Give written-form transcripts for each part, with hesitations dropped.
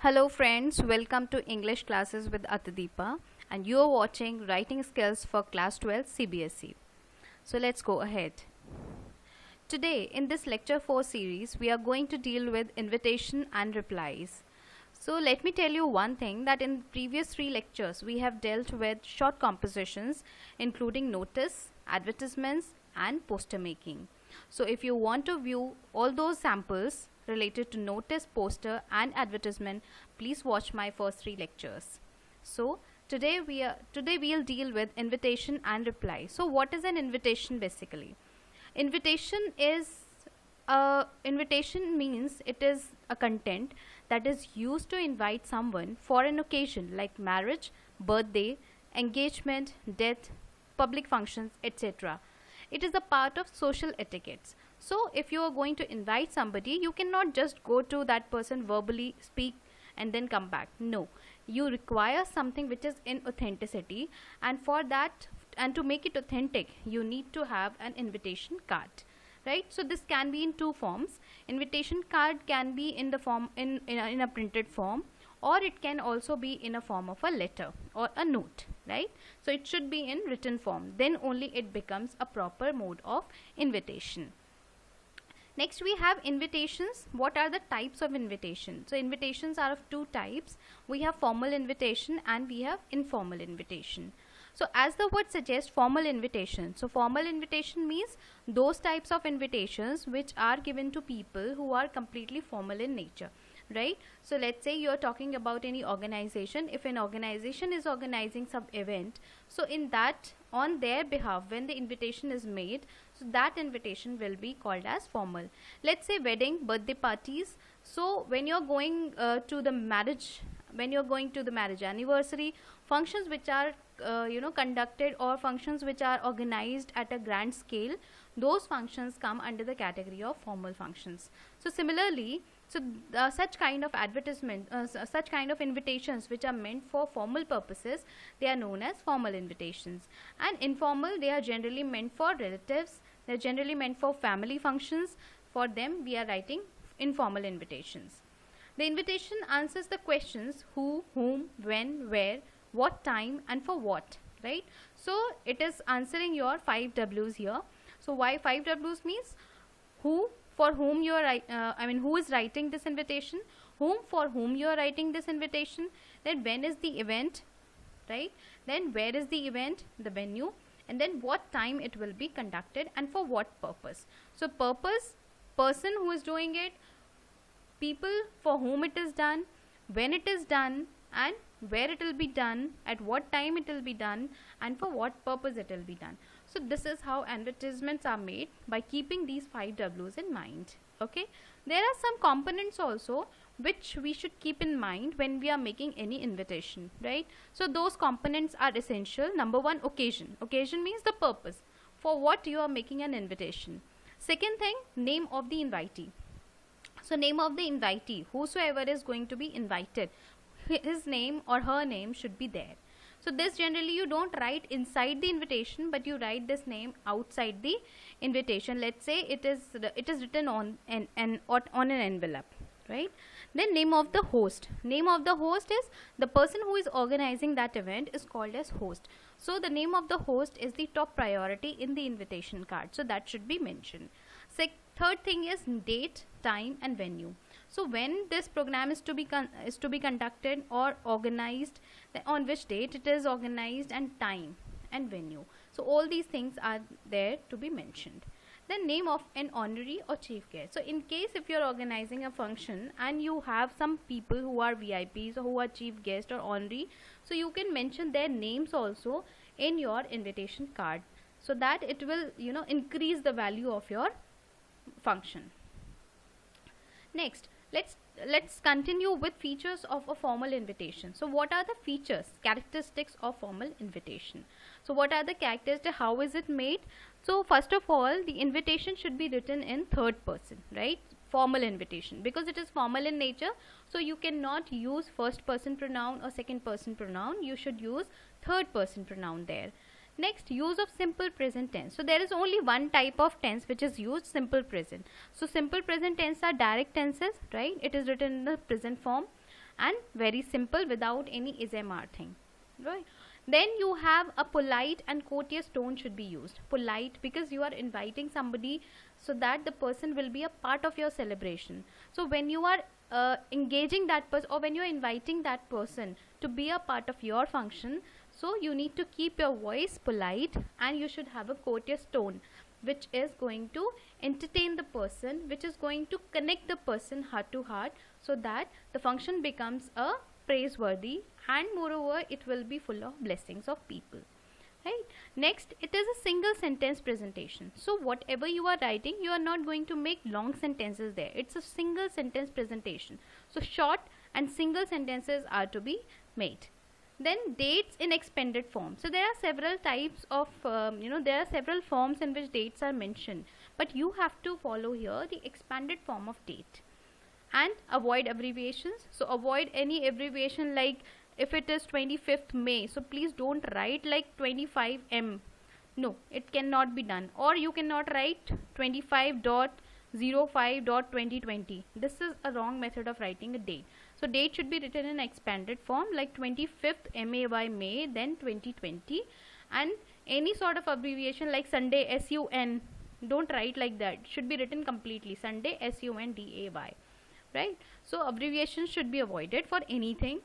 Hello friends, welcome to English classes with Atadeepa, and you are watching Writing Skills for Class 12 CBSE. So let's go ahead. Today in this lecture 4 series we are going to deal with invitation and replies. So let me tell you one thing, that in previous 3 lectures we have dealt with short compositions including notice, advertisements and poster making. So if you want to view all those samples related to notice, poster and advertisement, please watch my first 3 lectures. So today we'll deal with invitation and reply. So what is an invitation basically? Invitation means it is a content that is used to invite someone for an occasion like marriage, birthday, engagement, death, public functions, etc. It is a part of social etiquettes. So if you are going to invite somebody, you cannot just go to that person, verbally speak and then come back. No, you require something which is in authenticity, and for that, and to make it authentic, you need to have an invitation card, right? So this can be in 2 forms. Invitation card can be in the form in a printed form, or it can also be in a form of a letter or a note, right? So it should be in written form, then only it becomes a proper mode of invitation. Next we have invitations. What are the types of invitation? So invitations are of 2 types. We have formal invitation and we have informal invitation. So as the word suggests, formal invitation. So formal invitation means those types of invitations which are given to people who are completely formal in nature, right? So let's say you're talking about any organization. If an organization is organizing some event, so in that, on their behalf, when the invitation is made, so that invitation will be called as formal. Let's say wedding, birthday parties. So when you're going to the marriage, anniversary, functions which are conducted, or functions which are organized at a grand scale, those functions come under the category of formal functions. So similarly, such kind of advertisement, such kind of invitations which are meant for formal purposes, they are known as formal invitations. And informal, they are generally meant for relatives, they are generally meant for family functions. For them we are writing informal invitations. The invitation answers the questions who, whom, when, where, what time and for what, right? So it is answering your 5 W's here. So why 5 W's means who, for whom you are who is writing this invitation, whom, for whom you are writing this invitation, then when is the event, right? Then where is the event, the venue, and then what time it will be conducted and for what purpose. So purpose, person who is doing it, people for whom it is done, when it is done, and where it will be done, at what time it will be done, and for what purpose it will be done. So this is how advertisements are made, by keeping these 5 W's in mind. Okay, there are some components also which we should keep in mind when we are making any invitation, right? So those components are essential. Number 1, occasion. Occasion means the purpose for what you are making an invitation. Second thing, name of the invitee. So name of the invitee, whosoever is going to be invited, his name or her name should be there. So this generally you don't write inside the invitation, but you write this name outside the invitation. Let's say it is written on an envelope, right? Then name of the host. Name of the host is the person who is organizing that event is called as host. So the name of the host is the top priority in the invitation card, so that should be mentioned. Third thing is date, time and venue. So when this program is to be conducted or organized, on which date it is organized, and time and venue. So all these things are there to be mentioned. Then name of an honorary or chief guest. So in case if you are organizing a function and you have some people who are VIPs or who are chief guest or honorary, so you can mention their names also in your invitation card, so that it will increase the value of your function. Next, let's continue with features of a formal invitation. So what are the features, characteristics of formal invitation? So what are the characteristics, how is it made? So first of all, the invitation should be written in 3rd person, right? Formal invitation, because it is formal in nature, so you cannot use 1st person pronoun or 2nd person pronoun. You should use 3rd person pronoun there. Next, use of simple present tense. So there is only one type of tense which is used, simple present. So simple present tense are direct tenses, right? It is written in the present form. and very simple without any ismr thing, right? Then you have a polite and courteous tone should be used. Polite because you are inviting somebody so that the person will be a part of your celebration. So when you are engaging that person, or when you are inviting that person to be a part of your function, so you need to keep your voice polite, and you should have a courteous tone which is going to entertain the person, which is going to connect the person heart to heart, so that the function becomes a praiseworthy, and moreover it will be full of blessings of people, right? Next, it is a single sentence presentation. So whatever you are writing, you are not going to make long sentences there. It's a single sentence presentation. So short and single sentences are to be made. Then dates in expanded form. So there are several types of there are several forms in which dates are mentioned, but you have to follow here the expanded form of date. And avoid abbreviations. So avoid any abbreviation, like if it is 25th May, so please don't write like 25M. No, it cannot be done. Or you cannot write 25.05.2020. This is a wrong method of writing a date. So date should be written in expanded form, like 25th May, then 2020. And any sort of abbreviation like Sunday, SUN, don't write like that. It should be written completely, Sunday, SUNDAY. Right? So abbreviations should be avoided for anything.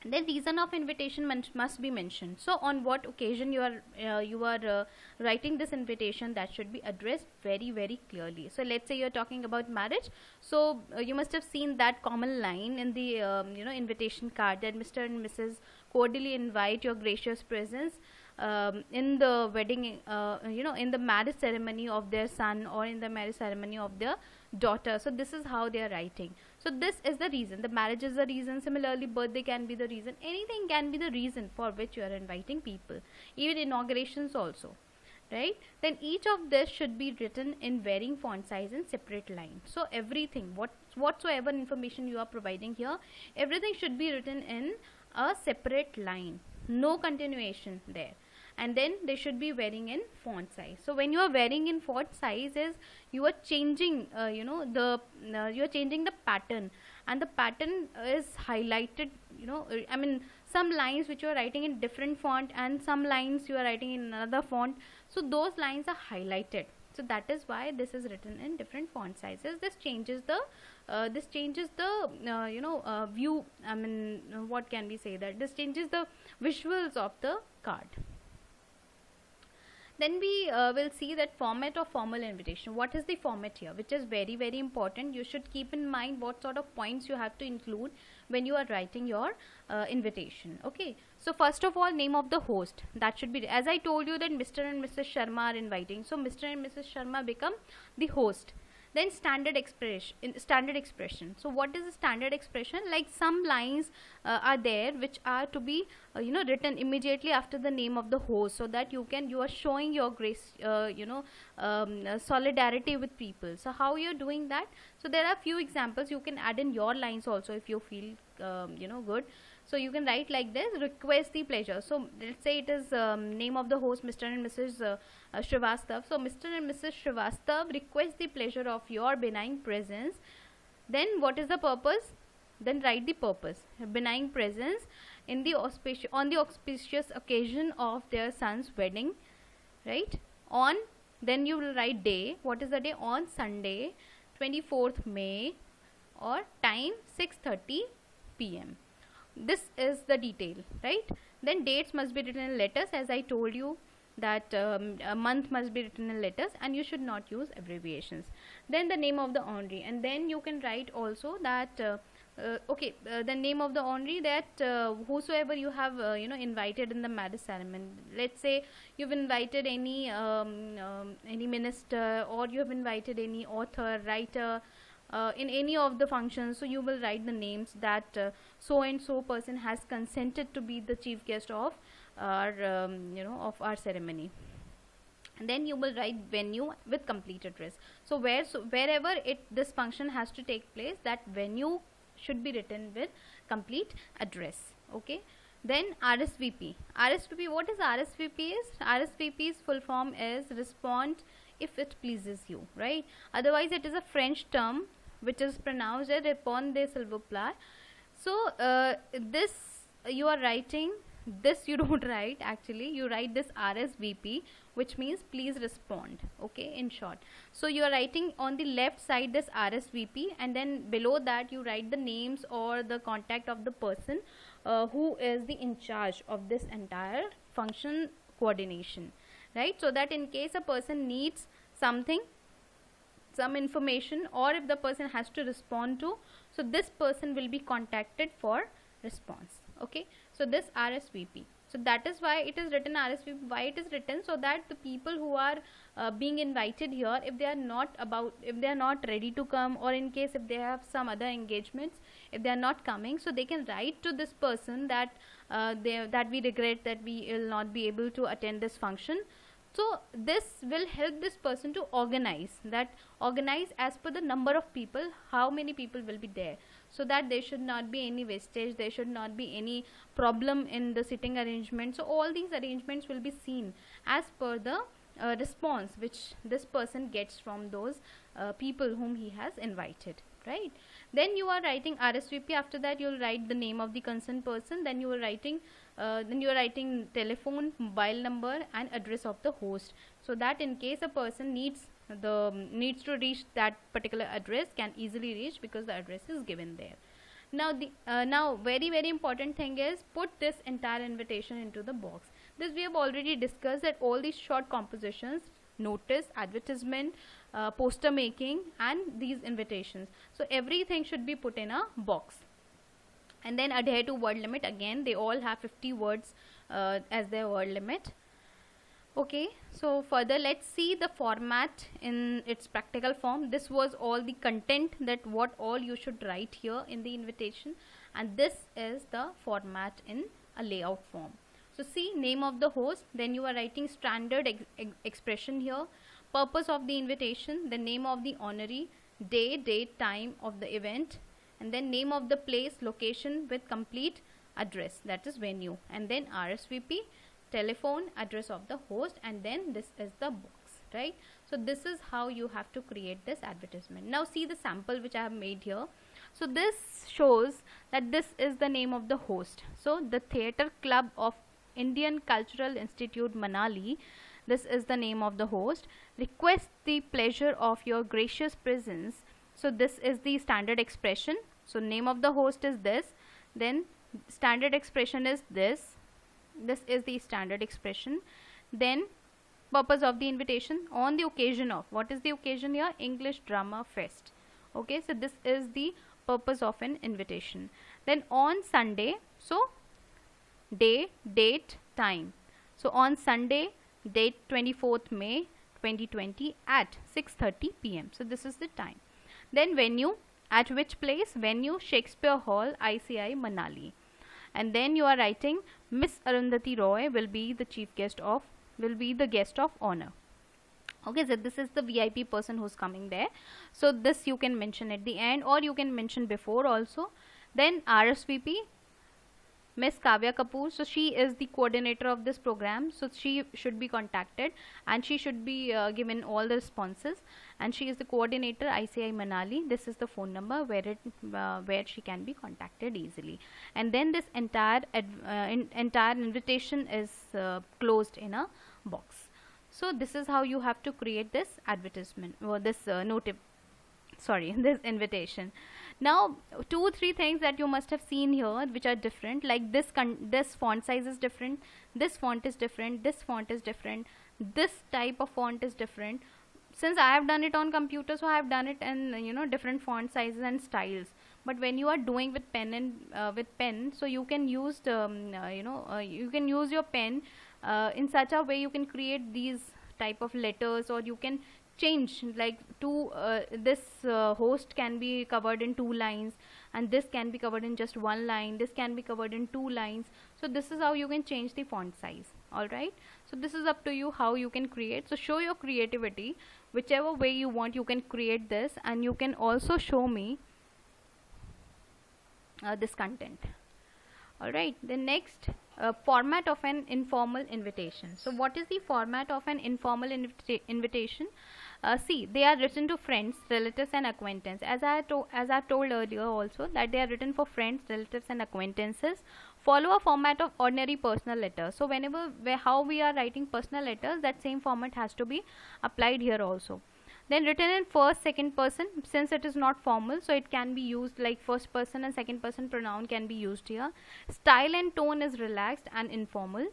Then reason of invitation must be mentioned. So on what occasion you are writing this invitation, that should be addressed very, very clearly. So let's say you are talking about marriage. So you must have seen that common line in the invitation card, that Mr. and Mrs. cordially invite your gracious presence in the wedding, in the marriage ceremony of their son, or in the marriage ceremony of their daughter. So this is how they are writing. So this is the reason. The marriage is the reason. Similarly, birthday can be the reason. Anything can be the reason for which you are inviting people. Even inaugurations also, right? Then each of this should be written in varying font size and separate line. So everything, whatsoever information you are providing here, everything should be written in a separate line. No continuation there. And then they should be varying in font size. So when you are varying in font size, is you are changing you are changing the pattern, and the pattern is highlighted. Some lines which you are writing in different font, and some lines you are writing in another font, so those lines are highlighted. So that is why this is written in different font sizes. This changes the view. What can we say, that this changes the visuals of the card. Then we will see that format of formal invitation. What is the format here, which is very, very important. You should keep in mind what sort of points you have to include when you are writing your invitation. Okay, so first of all, name of the host, that should be, as I told you, that Mr. and Mrs. Sharma are inviting, so Mr. and Mrs. Sharma become the host. Then standard expression. So what is the standard expression? Like some lines are there which are to be written immediately after the name of the host, so that you are showing your grace, solidarity with people. So how you are doing that? So there are few examples you can add in your lines also if you feel good. So you can write like this: request the pleasure. So let's say it is name of the host Mr. and Mrs. Srivastav. So Mr. and Mrs. Srivastav request the pleasure of your benign presence. Then what is the purpose? Then write the purpose: benign presence in the on the auspicious occasion of their son's wedding, right? Then you will write day. What is the day? On Sunday, 24th May, or time 6:30 p.m. This is the detail, right? Then dates must be written in letters, as I told you that a month must be written in letters, and you should not use abbreviations. Then the name of the honoree, and then you can write also that the name of the honoree, that whosoever you have invited in the marriage ceremony. Let's say you've invited any minister, or you have invited any author, writer, in any of the functions. So you will write the names, that so and so person has consented to be the chief guest of our of our ceremony. And then you will write venue with complete address. So wherever this function has to take place, that venue should be written with complete address. Okay. Then RSVP. What is RSVP? RSVP's full form is respond if it pleases you, right? Otherwise it is a French term which is pronounced as répondez s'il vous plaît. So this you are writing, this you don't write, actually you write this RSVP, which means please respond, okay, in short. So you are writing on the left side this RSVP, and then below that you write the names or the contact of the person who is the in charge of this entire function coordination, right? So that in case a person needs something, some information, or if the person has to respond to, so this person will be contacted for response, okay. So this RSVP, so that is why it is written RSVP. Why it is written? So that the people who are being invited here, if they are not ready to come, or in case if they have some other engagements, if they are not coming, so they can write to this person that that we regret that we will not be able to attend this function. So this will help this person to organize as per the number of people, how many people will be there, so that there should not be any wastage, there should not be any problem in the sitting arrangement. So all these arrangements will be seen as per the response which this person gets from those people whom he has invited, right? Then you are writing RSVP. After that you will write the name of the concerned person. Then you are writing telephone, mobile number, and address of the host, so that in case a person needs to reach that particular address, can easily reach because the address is given there. Now now very important thing is put this entire invitation into the box. This we have already discussed, that all these short compositions, notice, advertisement, poster making, and these invitations, so everything should be put in a box. And then adhere to word limit. Again, they all have 50 words as their word limit. Okay, so further let's see the format in its practical form. This was all the content, that what all you should write here in the invitation, and this is the format in a layout form. So see, name of the host, then you are writing standard expression here, purpose of the invitation, the name of the honoree, day, date, time of the event, and then name of the place, location with complete address, that is venue, and then RSVP, telephone, address of the host, and then this is the box, right? So this is how you have to create this advertisement. Now see the sample which I have made here. So this shows that this is the name of the host. So the Theatre Club of Indian Cultural Institute, Manali, this is the name of the host. Request the pleasure of your gracious presence. So this is the standard expression. So name of the host is this, then standard expression is this is the standard expression. Then purpose of the invitation, on the occasion of, what is the occasion here? English Drama Fest. Okay, so this is the purpose of an invitation. Then on Sunday, so day, date, time. So on Sunday, date 24th May 2020 at 6:30 p.m. So this is the time. Then venue, at which place? Venue, Shakespeare Hall, ICI, Manali. And then you are writing Miss Arundhati Roy will be the guest of honor. Okay, so this is the VIP person who's coming there. So this you can mention at the end, or you can mention before also. Then RSVP, Miss Kavya Kapoor, so she is the coordinator of this program, so she should be contacted and she should be given all the responses, and she is the coordinator, ICI Manali. This is the phone number where she can be contacted easily. And then this entire invitation is closed in a box. So this is how you have to create this advertisement, or this this invitation. Now 2-3 things that you must have seen here which are different, like this font size is different, this font is different, this font is different, this type of font is different. Since I have done it on computer, so I have done it in different font sizes and styles. But when you are doing with pen and so you can use you can use your pen in such a way you can create these type of letters, or you can change, like this host can be covered in 2 lines, and this can be covered in just 1 line, this can be covered in 2 lines. So this is how you can change the font size. Alright, so this is up to you how you can create. So show your creativity, whichever way you want you can create this, and you can also show me this content. Alright, the next format of an informal invitation. So what is the format of an informal invitation? See, they are written to friends, relatives and acquaintances. As I told earlier also, that they are written for friends, relatives and acquaintances. Follow a format of ordinary personal letters. So how we are writing personal letters, that same format has to be applied here also. Then written in first, second person, since it is not formal, so it can be used like first person and second person pronoun can be used here. Style and tone is relaxed and informal.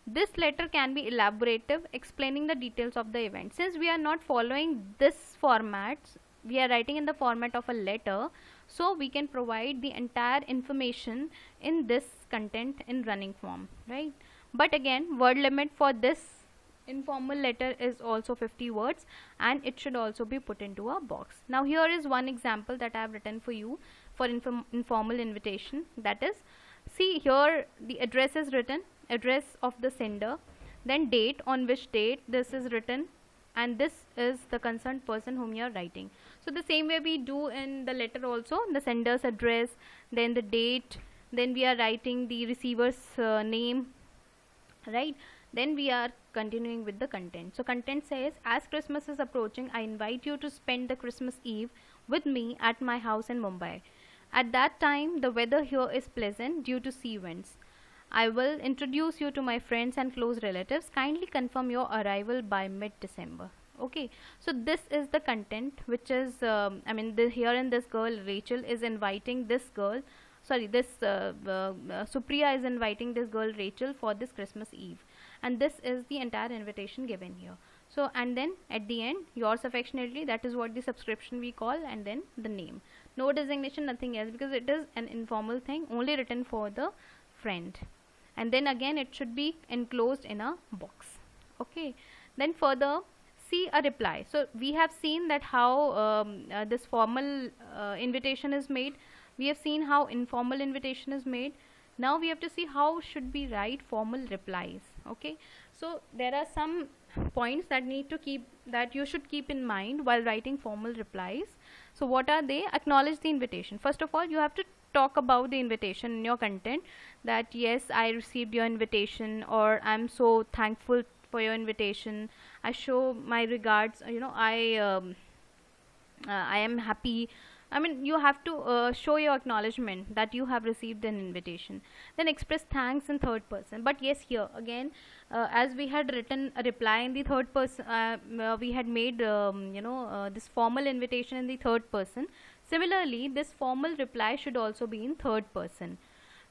This letter can be elaborative, explaining the details of the event. Since we are not following this format, we are writing in the format of a letter, so we can provide the entire information in this content in running form, right? But again, word limit for this informal letter is also 50 words, and it should also be put into a box. Now here is one example that I have written for you for informal invitation. That is, see here the address is written, address of the sender, then date, on which date this is written, and this is the concerned person whom you are writing. So the same way we do in the letter also, the sender's address, then the date, then we are writing the receiver's name, right? Then we are continuing with the content. So content says, as Christmas is approaching, I invite you to spend the Christmas Eve with me at my house in Mumbai. At that time, the weather here is pleasant due to sea winds. I will introduce you to my friends and close relatives. Kindly confirm your arrival by mid-December. Okay, so this is the content which is, here in this girl, Rachel is inviting this girl, Supriya is inviting this girl, Rachel, for this Christmas Eve. And this is the entire invitation given here. So, and then at the end, yours affectionately, that is what the subscription we call, and then the name. No designation, nothing else, because it is an informal thing, only written for the friend. And then again, it should be enclosed in a box. Okay. Then further, see a reply. So we have seen that how this formal invitation is made. We have seen how informal invitation is made. Now we have to see how should we write formal replies. Okay, so there are some points that you should keep in mind while writing formal replies. So what are they? Acknowledge the invitation. First of all, you have to talk about the invitation in your content, that yes, I received your invitation, or I'm so thankful for your invitation, I show my regards, I am happy. I mean, you have to show your acknowledgement that you have received an invitation. Then express thanks in third person. But yes, here again, as we had written a reply in the third person, we had made this formal invitation in the third person. Similarly, this formal reply should also be in third person.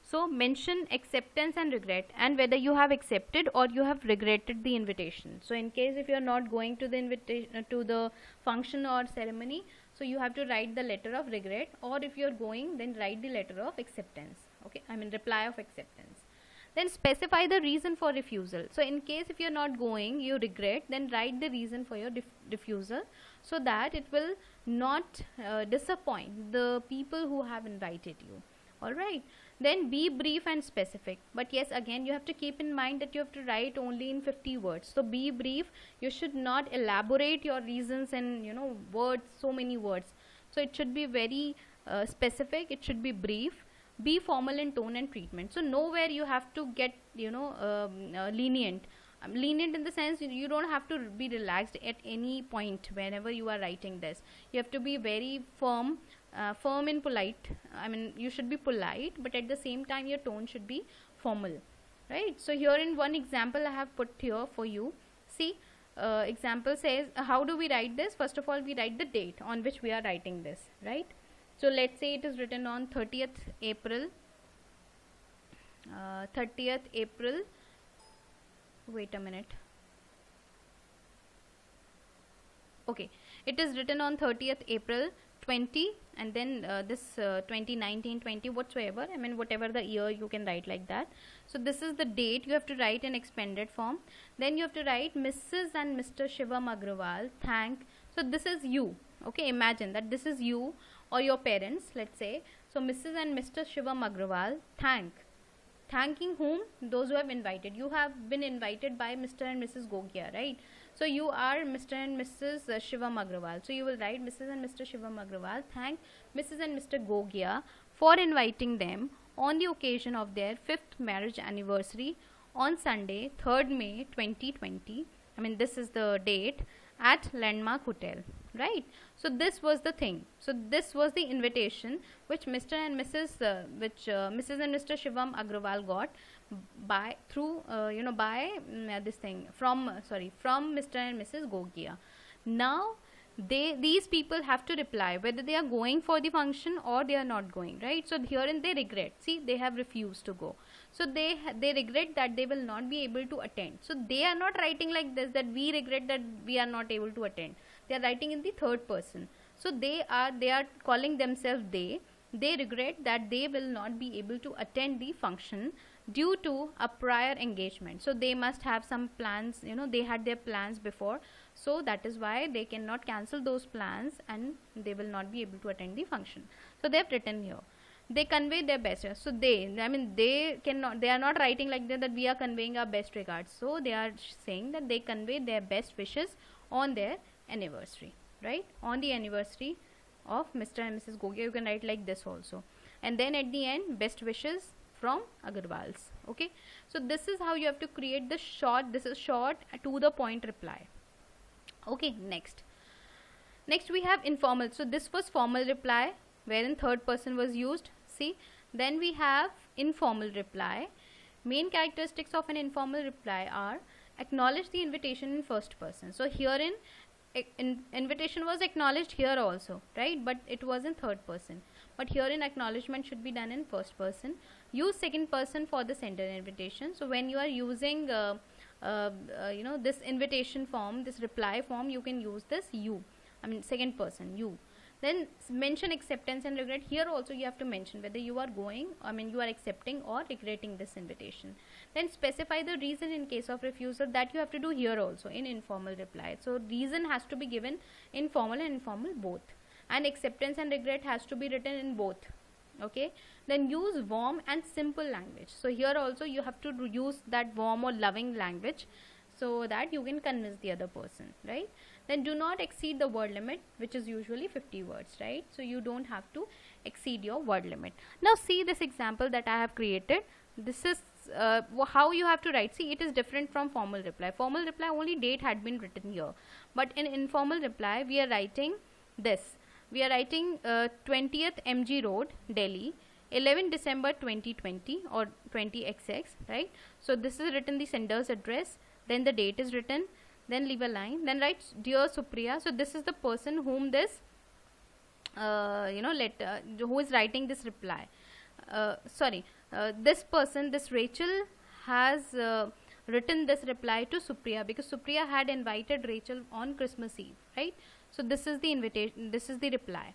So mention acceptance and regret, and whether you have accepted or you have regretted the invitation. So in case if you are not going to the invitation to the function or ceremony, so you have to write the letter of regret, or if you are going, then write the letter of acceptance. Okay, I mean reply of acceptance. Then specify the reason for refusal. So in case if you are not going, you regret, then write the reason for your refusal, so that it will not disappoint the people who have invited you. Alright, then be brief and specific. But yes, again, you have to keep in mind that you have to write only in 50 words. So be brief. You should not elaborate your reasons in words, so many words. So it should be very specific. It should be brief. Be formal in tone and treatment. So nowhere you have to get lenient. Lenient in the sense you don't have to be relaxed at any point whenever you are writing this. You have to be very firm. Firm and polite. I mean, you should be polite, but at the same time your tone should be formal, right? So here in one example I have put here for you. See, example says, how do we write this? First of all, we write the date on which we are writing this, right? So let's say it is written on 30th April. Wait a minute. Okay, it is written on 30th April 20, and then this 2019, 20, whatsoever, I mean whatever the year, you can write like that. So this is the date. You have to write in expanded form. Then you have to write Mrs. and Mr. Shivam Agrawal thank. So this is you. Okay, imagine that this is you or your parents, let's say. So Mrs. and Mr. Shivam Agrawal thanking whom? Those who have invited. You have been invited by Mr. and Mrs. Gogia, right? So you are Mr. and Mrs. Shivam Agrawal. So you will write Mrs. and Mr. Shivam Agrawal thank Mrs. and Mr. Gogia for inviting them on the occasion of their 5th marriage anniversary on Sunday, 3rd May 2020. I mean, this is the date, at Landmark Hotel, right? So this was the thing. So this was the invitation which Mr. and Mrs. Mrs. and Mr. Shivam Agrawal got by through this thing from Mr. and Mrs. Gogia. Now these people have to reply whether they are going for the function or they are not going, right? So herein they regret. See, they have refused to go. So they regret that they will not be able to attend. So they are not writing like this, that we regret that we are not able to attend. They are writing in the third person. So they are calling themselves they regret that they will not be able to attend the function due to a prior engagement. So they must have some plans, they had their plans before, so that is why they cannot cancel those plans and they will not be able to attend the function. So they have written here, they convey their best. So they are not writing like that we are conveying our best regards. So they are saying that they convey their best wishes on their anniversary, right? On the anniversary of Mr. and Mrs. Gogia, you can write like this also. And then at the end, best wishes from Agarwals. Okay, so this is how you have to create the short, this is short to the point reply. Okay, next we have informal. So this was formal reply wherein third person was used. See, then we have informal reply. Main characteristics of an informal reply are acknowledge the invitation in first person. So herein invitation was acknowledged here also, right? But it was in third person. But herein acknowledgement should be done in first person. Use second person for the sender invitation. So when you are using this invitation form, this reply form, you can use this you. I mean second person, you. Then mention acceptance and regret. Here also you have to mention whether you are going, you are accepting or regretting this invitation. Then specify the reason in case of refusal. That you have to do here also in informal reply. So reason has to be given in formal and informal both. And acceptance and regret has to be written in both. Okay. Then use warm and simple language. So here also you have to use that warm or loving language so that you can convince the other person, right? Then do not exceed the word limit, which is usually 50 words, right? So you don't have to exceed your word limit. Now see this example that I have created. This is how you have to write. See, it is different from formal reply. Formal reply only date had been written here, but in informal reply we are writing this. We are writing 20th MG Road, Delhi, 11 December 2020 or 20XX, right? So this is written the sender's address, then the date is written, then leave a line, then write dear Supriya. So this is the person whom this who is writing this reply. This person, this Rachel, has written this reply to Supriya because Supriya had invited Rachel on Christmas Eve, right? So this is the invitation, this is the reply.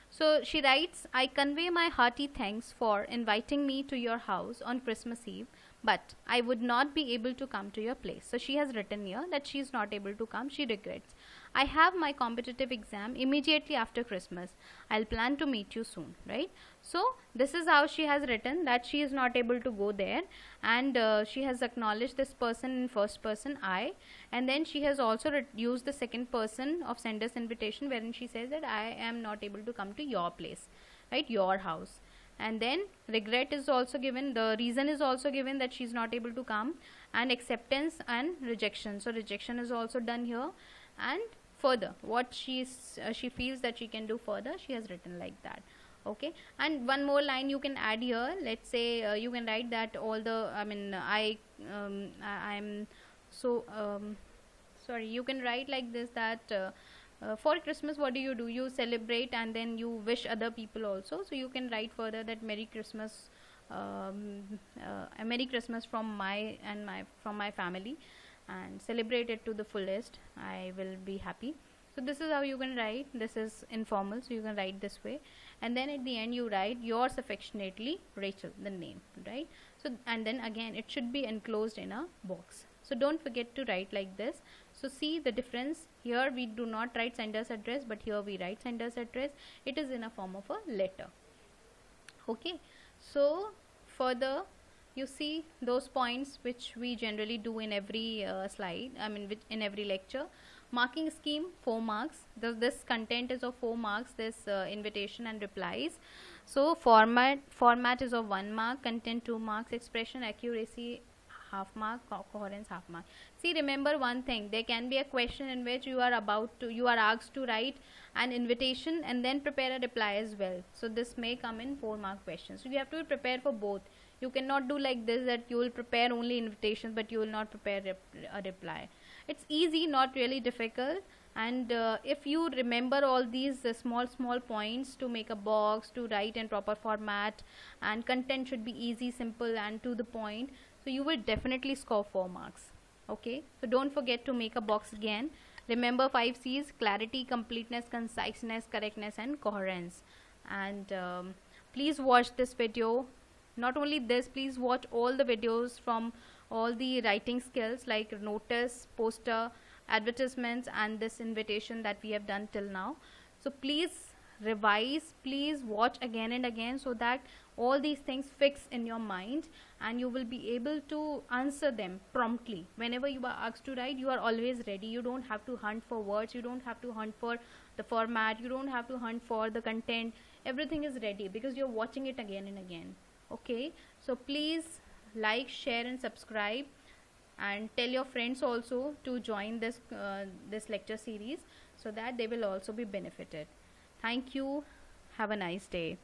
So she writes, I convey my hearty thanks for inviting me to your house on Christmas Eve, but I would not be able to come to your place. So she has written here that she is not able to come. She regrets. I have my competitive exam immediately after Christmas. I'll plan to meet you soon, right? So this is how she has written that she is not able to go there, and she has acknowledged this person in first person, I, and then she has also used the second person of sender's invitation wherein she says that I am not able to come to your place, right, your house. And then regret is also given, the reason is also given that she is not able to come, and acceptance and rejection. So rejection is also done here, and further what she feels that she can do further, she has written like that. Okay, and one more line you can add here. Let's say you can write that all the I'm so sorry, you can write like this that for Christmas what do? You celebrate and then you wish other people also. So you can write further that Merry Christmas, a Merry Christmas from my family, and celebrate it to the fullest. I will be happy. So this is how you can write. This is informal, so you can write this way, and then at the end you write yours affectionately Rachel, the name, right? So and then again it should be enclosed in a box. So don't forget to write like this. So see the difference. Here we do not write sender's address, but here we write sender's address. It is in a form of a letter. Okay, so further you see those points which we generally do in every slide, in every lecture. Marking scheme 4 marks. This content is of 4 marks, this invitation and replies. So format is of 1 mark, content 2 marks, expression accuracy half mark, coherence half mark. See, remember one thing, there can be a question in which you are asked to write an invitation and then prepare a reply as well. So this may come in 4 mark questions. So you have to prepare for both. You cannot do like this, that you will prepare only invitations but you will not prepare a reply. It's easy, not really difficult. And if you remember all these small points to make a box, to write in proper format, and content should be easy, simple and to the point, so you will definitely score 4 marks. Okay, so don't forget to make a box again. Remember 5 C's: clarity, completeness, conciseness, correctness and coherence. And please watch this video. Not only this, please watch all the videos from all the writing skills like notice, poster, advertisements and this invitation that we have done till now. So please revise, please watch again and again, so that all these things fix in your mind and you will be able to answer them promptly. Whenever you are asked to write, you are always ready. You don't have to hunt for words, you don't have to hunt for the format, you don't have to hunt for the content. Everything is ready because you're watching it again and again. Okay, so please like, share and subscribe, and tell your friends also to join this this lecture series, so that they will also be benefited. Thank you. Have a nice day.